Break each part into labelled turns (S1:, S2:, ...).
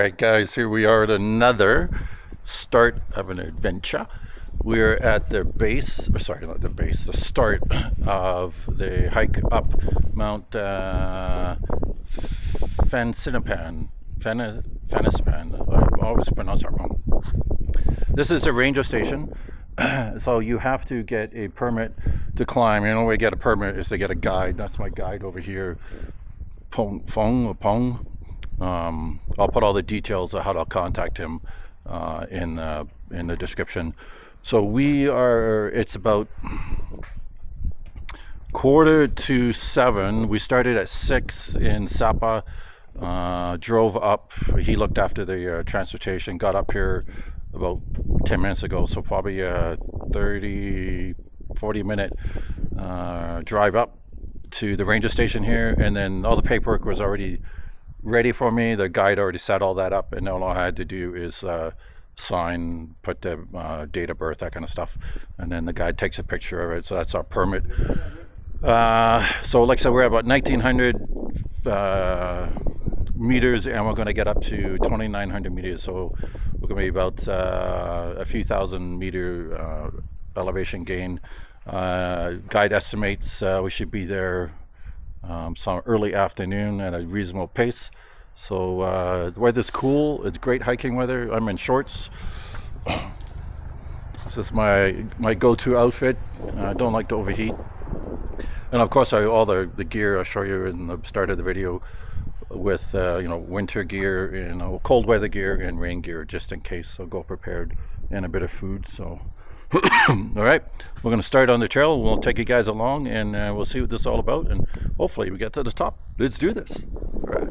S1: Alright guys, here we are at another start of an adventure. We're at the base, or sorry, not the base, the start of the hike up Mount Fansipan. I always pronounce that wrong. This is a ranger station, so you have to get a permit to climb. The only way to get a permit is to get a guide. That's my guide over here, Pong. I'll put all the details of how to contact him in the description. So we are. It's about 6:45. We started at 6 in Sapa. Drove up. He looked after the transportation. Got up here about 10 minutes ago. So probably a 40 minute drive up to the ranger station here, and then all the paperwork was already ready for me. The guide already set all that up, and all I had to do is sign, put the date of birth, that kind of stuff, and then the guide takes a picture of it. So that's our permit. So like I said, we're at about 1900 meters, and we're going to get up to 2900 meters. So we're going to be about a few thousand meter elevation gain. Guide estimates we should be there some early afternoon at a reasonable pace. So the weather's cool. It's great hiking weather. I'm in shorts. This is my go-to outfit. I don't like to overheat. And of course, all the gear I'll show you in the start of the video, with winter gear and cold weather gear and rain gear just in case. So go prepared, and a bit of food. So all right, we're going to start on the trail. We'll take you guys along, and we'll see what this is all about, and hopefully we get to the top. Let's do this. All right.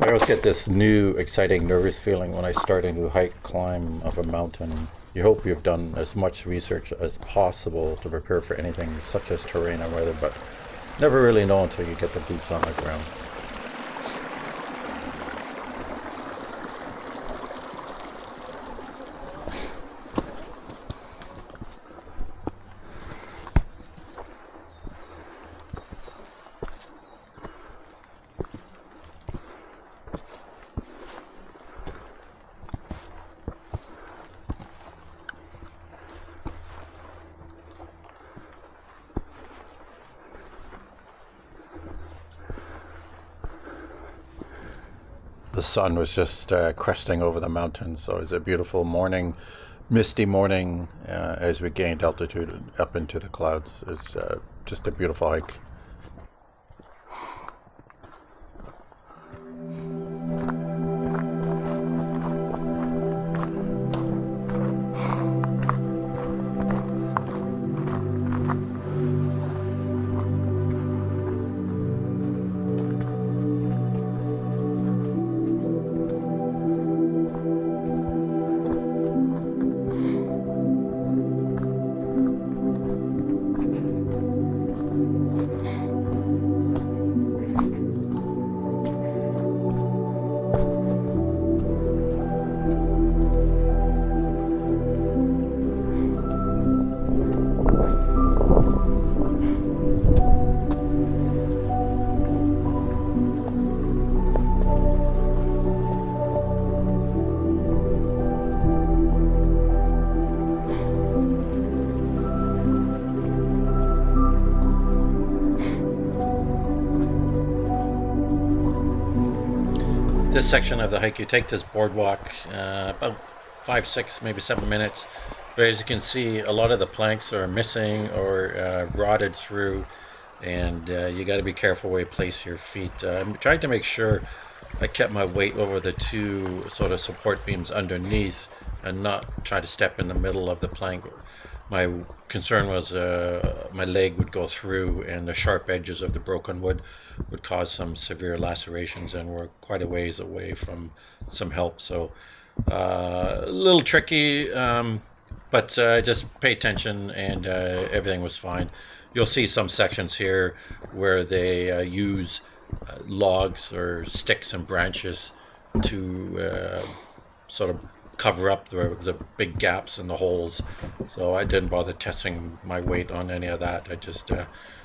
S1: I always get this new, exciting, nervous feeling when I start a new hike, climb of a mountain. You hope you've done as much research as possible to prepare for anything such as terrain and weather, but never really know until you get the boots on the ground. The sun was just cresting over the mountains, so it was a beautiful morning, misty morning as we gained altitude up into the clouds. It's just a beautiful hike. This section of the hike, you take this boardwalk about 5, 6, maybe 7 minutes. But as you can see, a lot of the planks are missing or rotted through, and you got to be careful where you place your feet. I'm trying to make sure I kept my weight over the two sort of support beams underneath and not try to step in the middle of the plank. My concern was my leg would go through, and the sharp edges of the broken wood would cause some severe lacerations, and we're quite a ways away from some help. So a little tricky, but just pay attention, and everything was fine. You'll see some sections here where they use logs or sticks and branches to sort of cover up the big gaps and the holes. So I didn't bother testing my weight on any of that. I just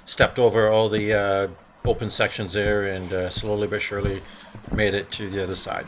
S1: stepped over all the open sections there, and slowly but surely made it to the other side.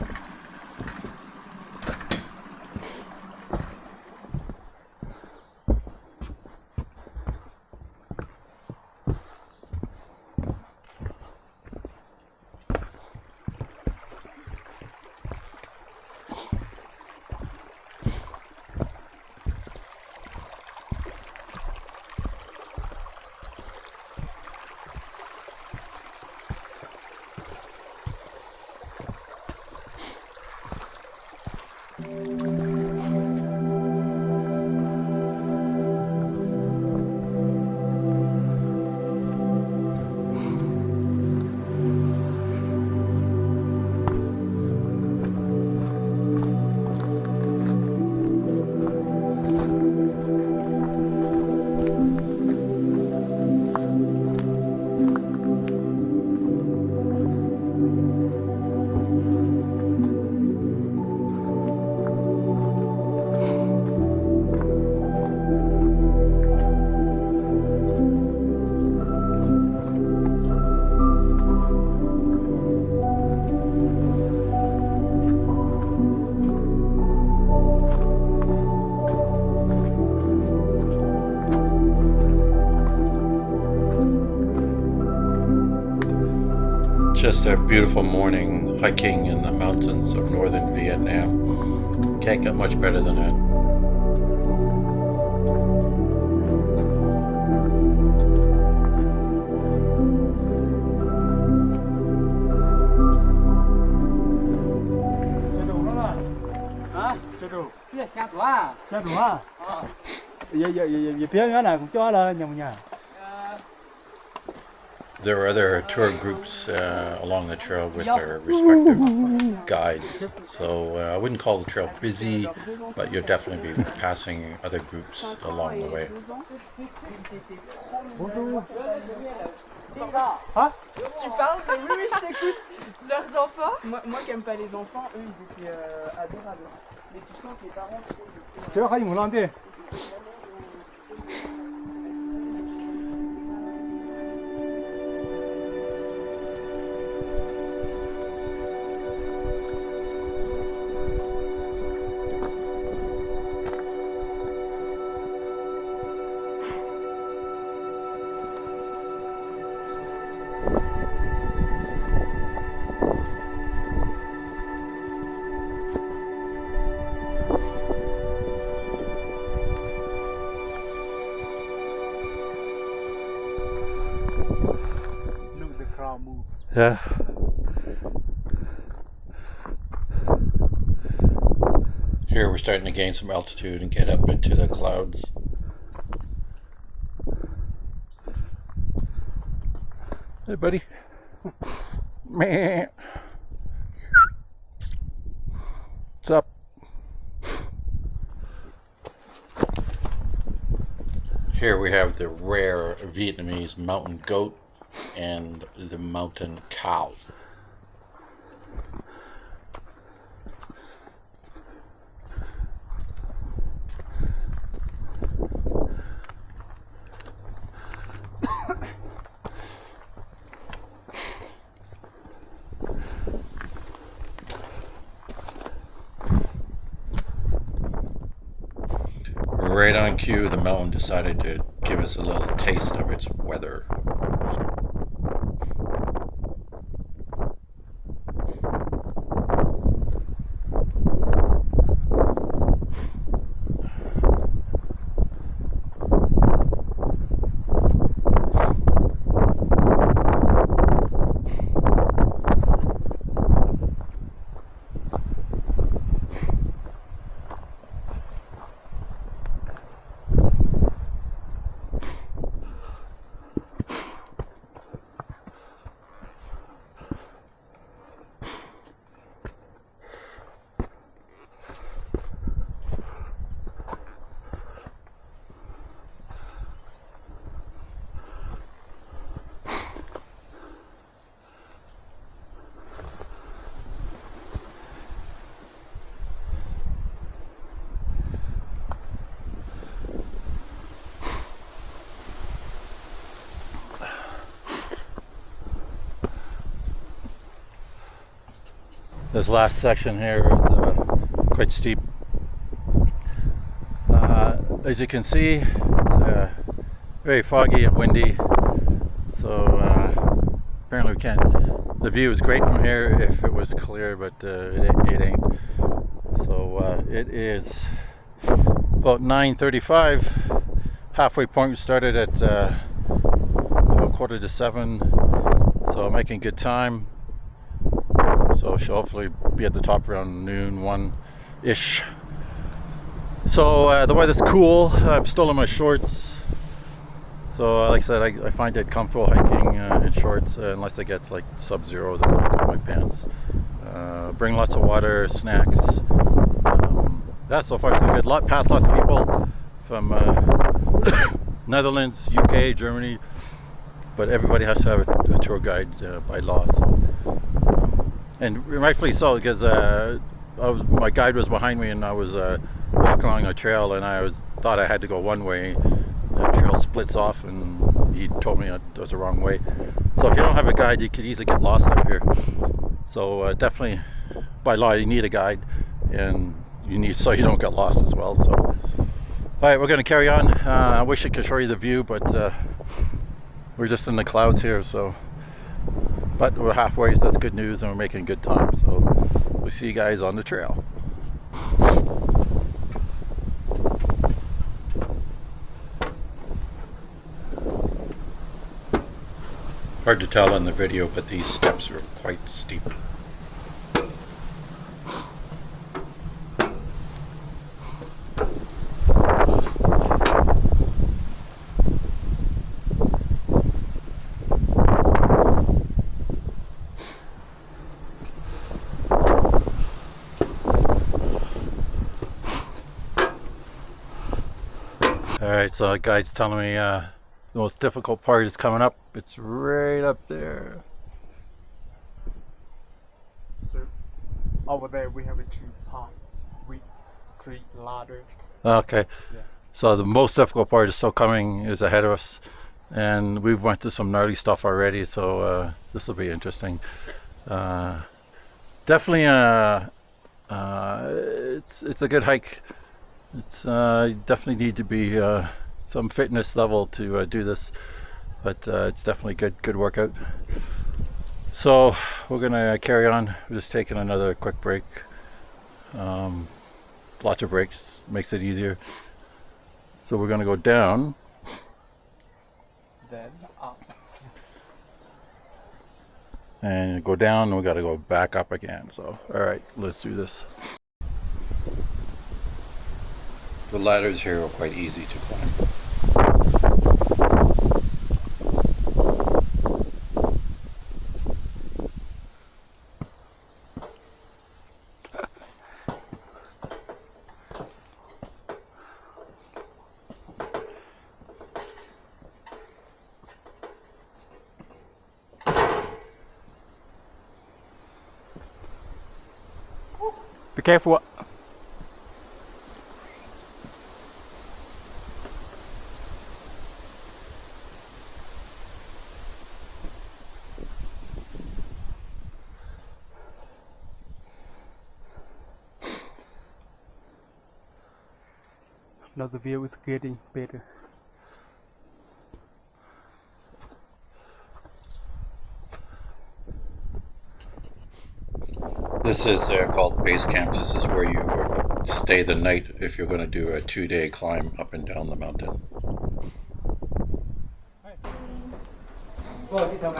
S1: Just a beautiful morning hiking in the mountains of northern Vietnam. Can't get much better than that. There are other tour groups along the trail with their respective guides, so I wouldn't call the trail busy, but you'll definitely be passing other groups along the way.
S2: Tu parles de oui, oui, je t'écoute. Leurs enfants, moi qui aime pas les enfants, eux ils étaient adorables. Mais tu sens que les parents.
S1: Yeah. Here we're starting to gain some altitude and get up into the clouds. Hey, buddy. Meh. What's up? Here we have the rare Vietnamese mountain goat and the mountain cow. Right on cue, the mountain decided to give us a little taste of its weather. This last section here is quite steep. As you can see, it's very foggy and windy, so apparently we can't. The view is great from here if it was clear, but it ain't. So it is about 9:35. Halfway point. We started at about 6:45, so making good time. So she'll hopefully be at the top around noon, 1-ish. So the weather's cool. I'm still in my shorts. So like I said, I find it comfortable hiking in shorts unless it gets like sub-zero, then I put my pants. Bring lots of water, snacks. Yeah, so far so good. Passed lots of people from Netherlands, UK, Germany, but everybody has to have a tour guide by law. So, and rightfully so, because my guide was behind me and I was walking along a trail, and I thought I had to go one way. The trail splits off, and he told me it was the wrong way. So if you don't have a guide, you could easily get lost up here. So definitely, by law, you need a guide, and so you don't get lost as well. So, all right, we're going to carry on. I wish I could show you the view, but we're just in the clouds here. So, but we're halfway, so that's good news, and we're making good time. So we'll see you guys on the trail. Hard to tell in the video, but these steps are quite steep. Alright, so the guide's telling me the most difficult part is coming up. It's right up there.
S3: So over there we have a 2-part with 3 ladders.
S1: Okay.
S3: Yeah.
S1: So the most difficult part is still coming, is ahead of us, and we've went to some gnarly stuff already, so this will be interesting. Definitely it's a good hike. It's you definitely need to be some fitness level to do this, but it's definitely good workout. So we're gonna carry on. We're just taking another quick break. Lots of breaks makes it easier. So we're gonna go down,
S3: Then up.
S1: and go down, and we got to go back up again. So all right, let's do this. The ladders here are quite easy to climb.
S3: Be careful. Now the view is getting better.
S1: This is called base camp. This is where you would stay the night if you're going to do a 2-day climb up and down the mountain.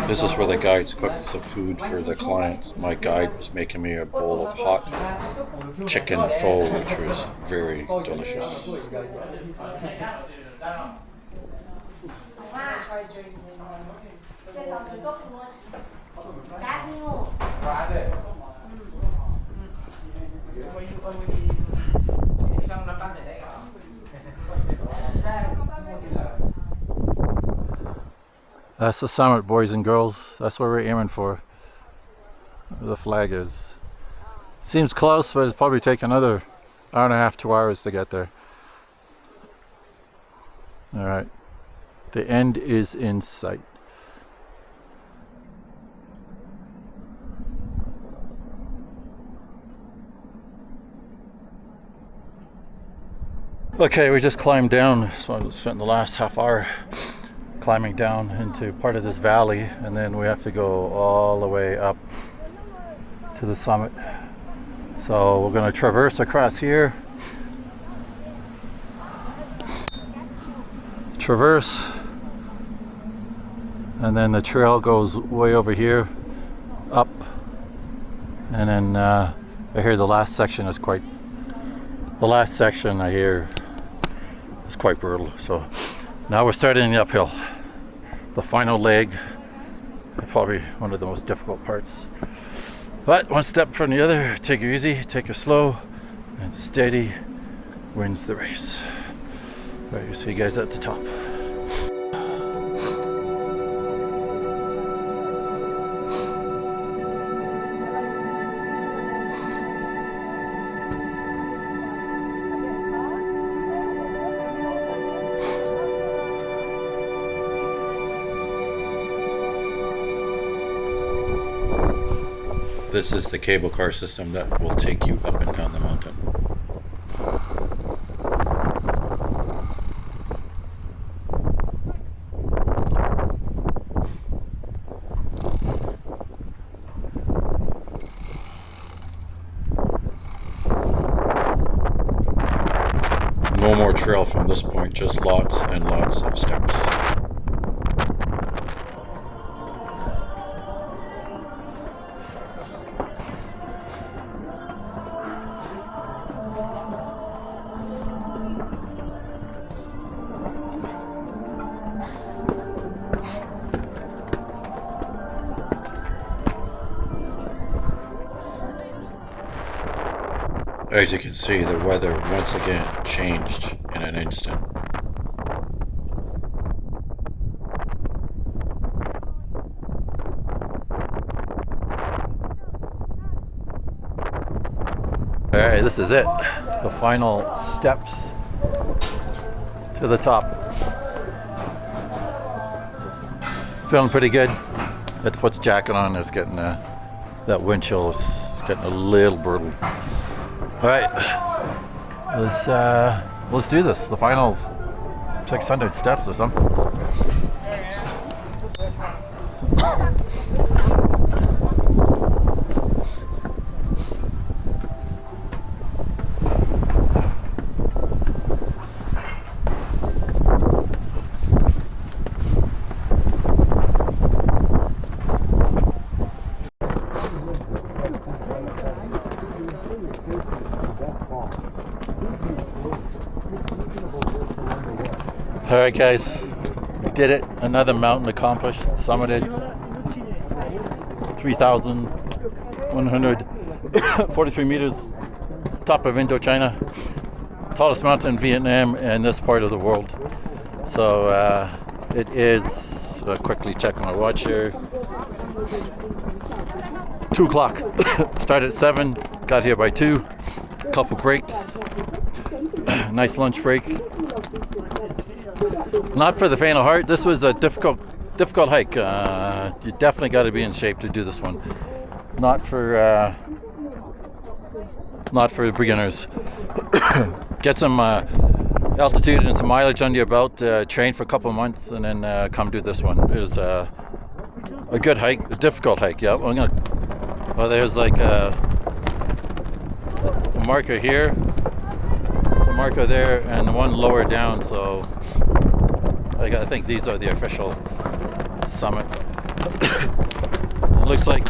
S1: This is where the guides cook some food for the clients. My guide was making me a bowl of hot chicken pho, which was very delicious. That's the summit, boys and girls. That's what we're aiming for. Where the flag is. Seems close, but it's probably take another hour and a half, 2 hours to get there. Alright. The end is in sight. Okay, we just climbed down. So I spent the last half hour climbing down into part of this valley, and then we have to go all the way up to the summit. So we're going to traverse across here. Traverse. And then the trail goes way over here, up. And then I hear the last section is quite... The last section I hear is quite brutal. So now we're starting the uphill. The final leg, probably one of the most difficult parts. But one step from the other, take it easy, take it slow, and steady wins the race. All right, you'll see you guys at the top. This is the cable car system that will take you up and down the mountain. No more trail from this point, just lots and lots of steps. As you can see, the weather once again changed in an instant. Alright, this is it. The final steps to the top. Feeling pretty good. Had to put the jacket on. It's getting that wind chill is getting a little brutal. All right, let's do this. The final 600 steps or something. All right, guys, we did it. Another mountain accomplished, summited. 3,143 meters, top of Indochina, tallest mountain in Vietnam and this part of the world. So it is, quickly check my watch here, 2 o'clock. Started at 7, got here by 2, couple breaks, nice lunch break. Not for the faint of heart. This was a difficult hike. You definitely got to be in shape to do this one. Not for beginners. Get some altitude and some mileage under your belt. Train for a couple of months and then come do this one. It was a good hike, a difficult hike. Yeah, there's like a marker here, a marker there, and the one lower down. So I think these are the official summit. It looks like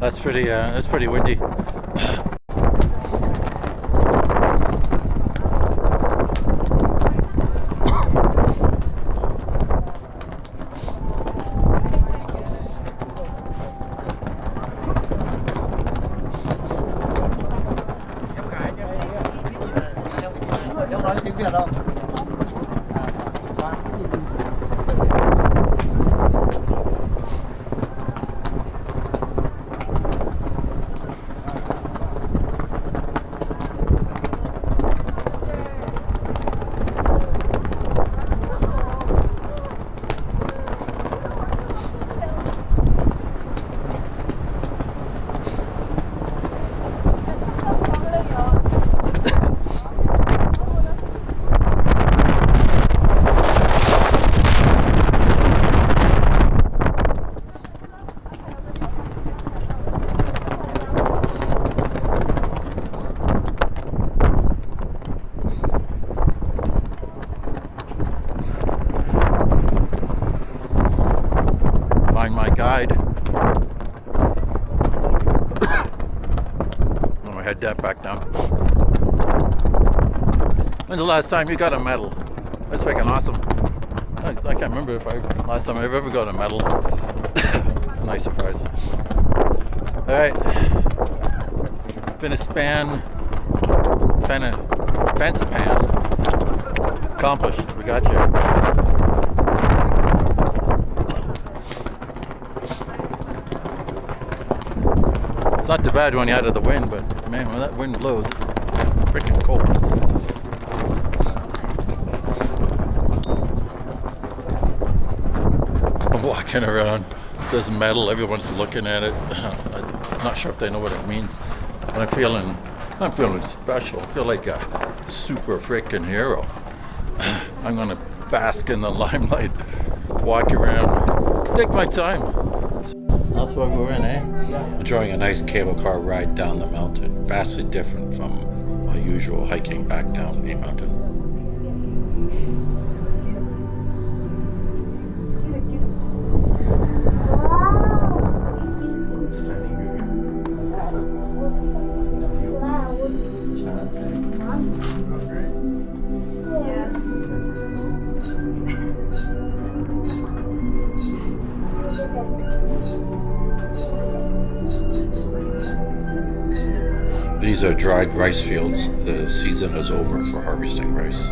S1: that's pretty windy. guide. I'm gonna head that back down. When's the last time you got a medal? That's freaking awesome. I can't remember if last time I've ever got a medal. It's a nice surprise. Alright. Fansipan. Accomplished. We got you. It's not too bad when you're out of the wind, but man, when that wind blows, it's freaking cold. I'm walking around, this metal, everyone's looking at it. I'm not sure if they know what it means, but I'm feeling special. I feel like a super freaking hero. I'm gonna bask in the limelight, walk around, take my time. That's what we're in, eh? Enjoying a nice cable car ride down the mountain. Vastly different from a usual hiking back down a mountain. These are dried rice fields. The season is over for harvesting rice.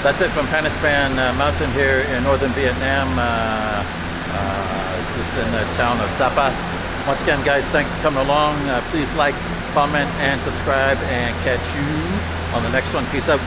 S1: That's it from Fansipan Mountain here in northern Vietnam. Just in the town of Sapa. Once again, guys, thanks for coming along. Please like, comment, and subscribe, and catch you on the next one. Peace out.